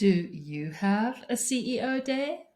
Do you have a CEO day?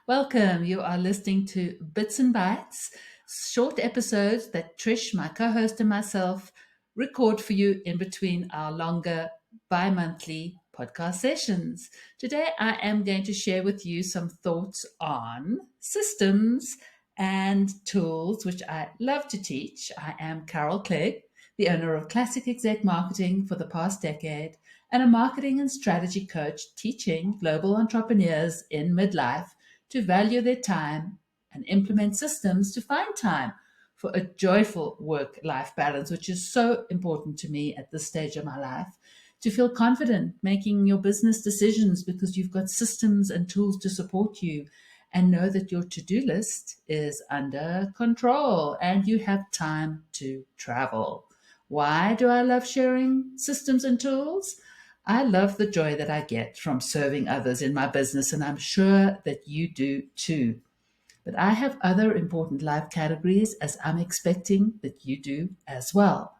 Welcome. You are listening to Bits and Bytes, short episodes that Trish, my co host, and myself record for you in between our longer bi monthly podcast sessions. Today, I am going to share with you some thoughts on systems and tools, which I love to teach. I am Carol Clegg, the owner of Classic Exec Marketing for the past decade, and a marketing and strategy coach teaching global entrepreneurs in midlife to value their time and implement systems to find time for a joyful work-life balance, which is so important to me at this stage of my life. To feel confident making your business decisions because you've got systems and tools to support you, and know that your to-do list is under control and you have time to travel. Why do I love sharing systems and tools? I love the joy that I get from serving others in my business, and I'm sure that you do too. But I have other important life categories, as I'm expecting that you do as well.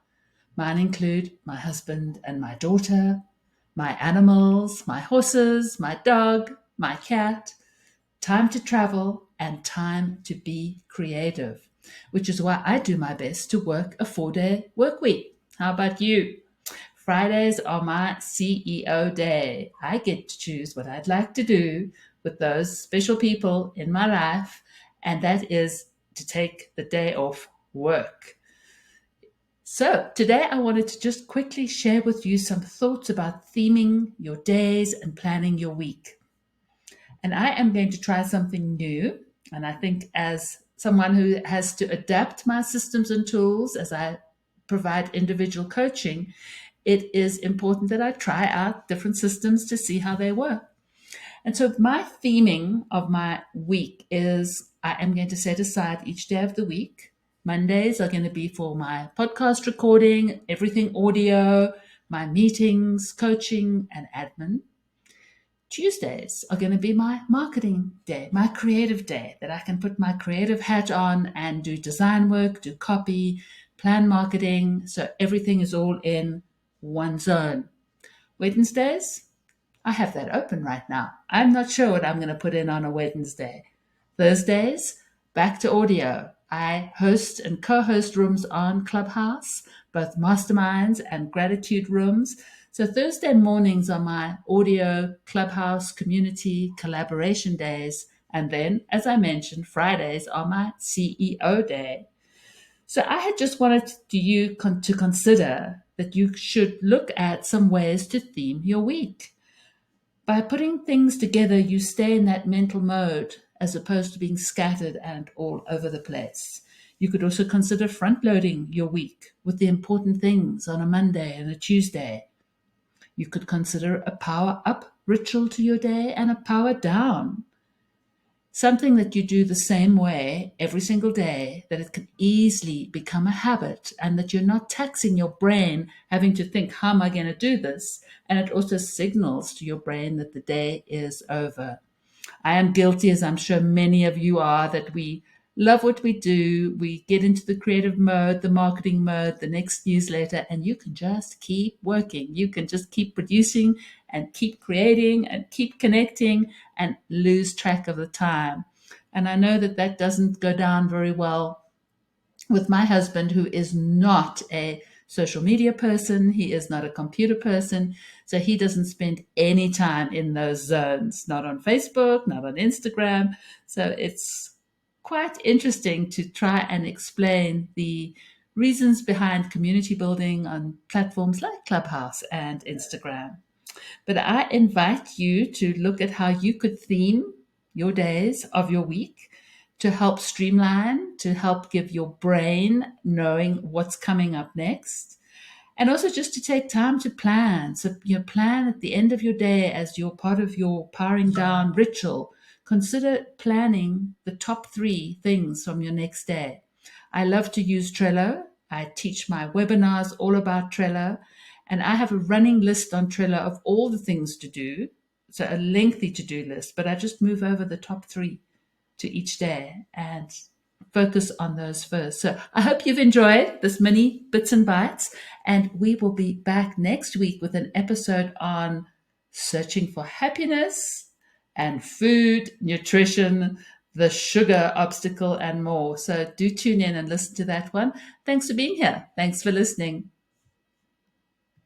Mine include my husband and my daughter, my animals, my horses, my dog, my cat, time to travel, and time to be creative, which is why I do my best to work a 4-day work week. How about you? Fridays are my CEO day. I get to choose what I'd like to do with those special people in my life, and that is to take the day off work. So, today I wanted to just quickly share with you some thoughts about theming your days and planning your week. And I am going to try something new. And I think, as someone who has to adapt my systems and tools as I provide individual coaching, it is important that I try out different systems to see how they work. And so my theming of my week is I am going to set aside each day of the week. Mondays are going to be for my podcast recording, everything audio, my meetings, coaching, and admin. Tuesdays are going to be my marketing day, my creative day, that I can put my creative hat on and do design work, do copy, plan marketing. So everything is all in one zone. Wednesdays, I have that open right now. I'm not sure what I'm going to put in on a Wednesday. Thursdays, back to audio. I host and co-host rooms on Clubhouse, both masterminds and gratitude rooms. So Thursday mornings are my audio Clubhouse community collaboration days. And then, as I mentioned, Fridays are my CEO day. So I had just wanted you to consider that you should look at some ways to theme your week. By putting things together, you stay in that mental mode as opposed to being scattered and all over the place. You could also consider front loading your week with the important things on a Monday and a Tuesday. You could consider a power up ritual to your day and a power down. Something that you do the same way every single day, that it can easily become a habit and that you're not taxing your brain having to think, how am I going to do this? And it also signals to your brain that the day is over. I am guilty, as I'm sure many of you are, that we love what we do. We get into the creative mode, the marketing mode, the next newsletter, and you can just keep working. You can just keep producing and keep creating and keep connecting and lose track of the time. And I know that that doesn't go down very well with my husband, who is not a social media person. He is not a computer person. So he doesn't spend any time in those zones, not on Facebook, not on Instagram. So it's quite interesting to try and explain the reasons behind community building on platforms like Clubhouse and Instagram. But I invite you to look at how you could theme your days of your week to help streamline, to help give your brain knowing what's coming up next. And also just to take time to plan. So your plan at the end of your day as your part of your powering down ritual. Consider planning the top 3 things from your next day. I love to use Trello. I teach my webinars all about Trello. And I have a running list on Trello of all the things to do. So a lengthy to-do list, but I just move over the top 3 to each day and focus on those first. So I hope you've enjoyed this mini bits and bytes, and we will be back next week with an episode on Searching for Happiness, and Food, Nutrition, The Sugar Obstacle, and more. So do tune in and listen to that one. Thanks for being here. Thanks for listening.